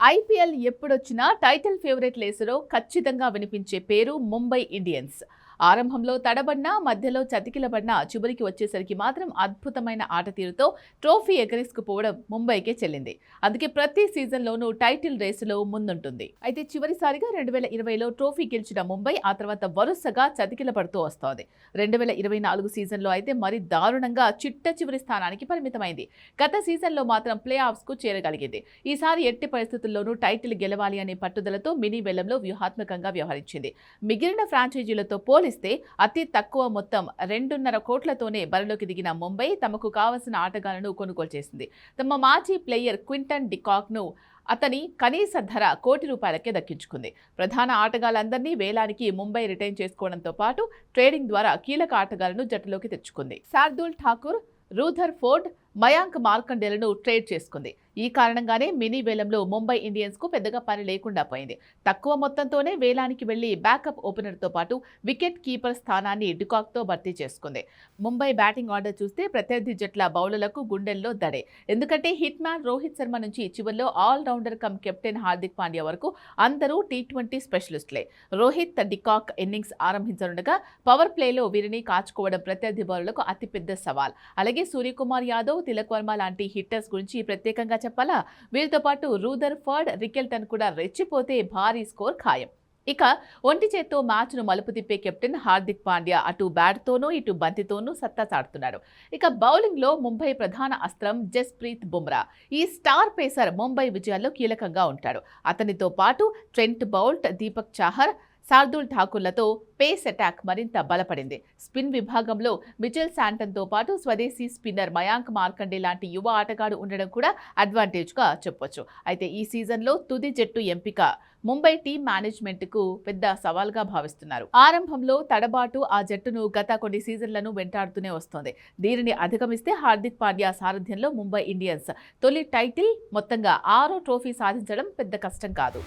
IPL ఎప్పుడొచ్చినా title favourite రేసులో ఖచ్చితంగా వినిపించే పేరు ముంబై ఇండియన్స్. ఆరంభంలో తడబడినా, మధ్యలో చతికిలబడినా చివరికి వచ్చేసరికి మాత్రం అద్భుతమైన ఆట తీరుతో ట్రోఫీ ఎగరేసుకుపోవడం ముంబైకే చెల్లింది. అందుకే ప్రతి సీజన్లోనూ టైటిల్ రేసులో ముందుంటుంది. అయితే చివరిసారిగా 2020లో ట్రోఫీ గెలిచిన ముంబై ఆ తర్వాత వరుసగా చతికిలబడుతూ వస్తోంది. 2024 సీజన్లో అయితే మరి దారుణంగా చిట్ట చివరి స్థానానికి పరిమితమైంది. గత సీజన్లో మాత్రం ప్లే ఆఫ్స్కు చేరగలిగింది. ఈసారి ఎట్టి పరిస్థితుల్లోనూ టైటిల్ గెలవాలి అనే పట్టుదలతో మినీ వేలంలో వ్యూహాత్మకంగా వ్యవహరించింది. మిగిలిన ఫ్రాంచైజీలతో పోలిస్తే అతి తక్కువ మొత్తం 2.5 కోట్లతోనే బరిలోకి దిగిన ముంబై తమకు కావలసిన ఆటగాళ్లను కొనుగోలు చేసింది. తమ మాజీ ప్లేయర్ క్వింటన్ డికాక్ను అతని కనీస ధర ₹1 కోటి దక్కించుకుంది. ప్రధాన ఆటగాళ్లందరినీ వేలానికి ముంబై రిటైన్ చేసుకోవడంతో పాటు ట్రేడింగ్ ద్వారా కీలక ఆటగాళ్లను జట్టులోకి తెచ్చుకుంది. శార్దూల్ ఠాకూర్, రూథర్ ఫోర్డ్, మయాంక్ మార్కండేలను ట్రేడ్ చేసుకుంది. ఈ కారణంగానే మినీ వేలంలో ముంబై ఇండియన్స్ కు పెద్దగా పని లేకుండా పోయింది. తక్కువ మొత్తంతోనే వేలానికి వెళ్లి బ్యాకప్ ఓపెనర్తో పాటు వికెట్ కీపర్ స్థానాన్ని డికాక్తో భర్తీ చేసుకుంది. ముంబై బ్యాటింగ్ ఆర్డర్ చూస్తే ప్రత్యర్థి జట్ల బౌలర్లకు గుండెల్లో దడే. ఎందుకంటే హిట్ మ్యాన్ రోహిత్ శర్మ నుంచి చివర్లో all rounder cum captain Hardik Pandya వరకు అందరూ టీ20 స్పెషలిస్టులే. రోహిత్, డికాక్ ఇన్నింగ్స్ ఆరంభించనుండగా పవర్ ప్లేలో వీరిని కాచుకోవడం ప్రత్యర్థి బౌలర్లకు అతిపెద్ద సవాల్. అలాగే సూర్యకుమార్ యాదవ్, తిలక్ వర్మ లాంటి హిట్టర్స్ గురించి ప్రత్యేకంగా చెప్పాలా? వీరితో పాటు రూథర్ ఫర్డ్, రికెల్టన్ కూడా రెచ్చిపోతే భారీ స్కోర్ ఖాయం. ఇక ఒంటి చేత్తో మ్యాచ్ను మలుపు తిప్పే కెప్టెన్ హార్దిక్ పాండ్యా అటు బ్యాట్తోనూ ఇటు బంతితోనూ సత్తా చాటుతున్నాడు. ఇక బౌలింగ్లో ముంబై ప్రధాన అస్త్రం జస్ప్రీత్ బుమ్రా. ఈ స్టార్ పేసర్ ముంబై విజయాల్లో కీలకంగా ఉంటాడు. అతనితో పాటు ట్రెంట్ బౌల్ట్, దీపక్ చాహర్, శార్దూల్ ఠాకూర్లతో పేస్ అటాక్ మరింత బలపడింది. స్పిన్ విభాగంలో మిచెల్ శాంటన్తో పాటు స్వదేశీ స్పిన్నర్ మయాంక్ మార్కండే లాంటి యువ ఆటగాడు ఉండడం కూడా అడ్వాంటేజ్గా చెప్పొచ్చు. అయితే ఈ సీజన్లో తుది జట్టు ఎంపిక ముంబై టీం మేనేజ్మెంట్కు పెద్ద సవాల్గా భావిస్తున్నారు. ఆరంభంలో తడబాటు ఆ జట్టును గత కొన్ని సీజన్లను వెంటాడుతూనే వస్తోంది. దీనిని అధిగమిస్తే హార్దిక్ పాండ్యా సారథ్యంలో ముంబై ఇండియన్స్ తొలి టైటిల్, మొత్తంగా 6వ ట్రోఫీ సాధించడం పెద్ద కష్టం కాదు.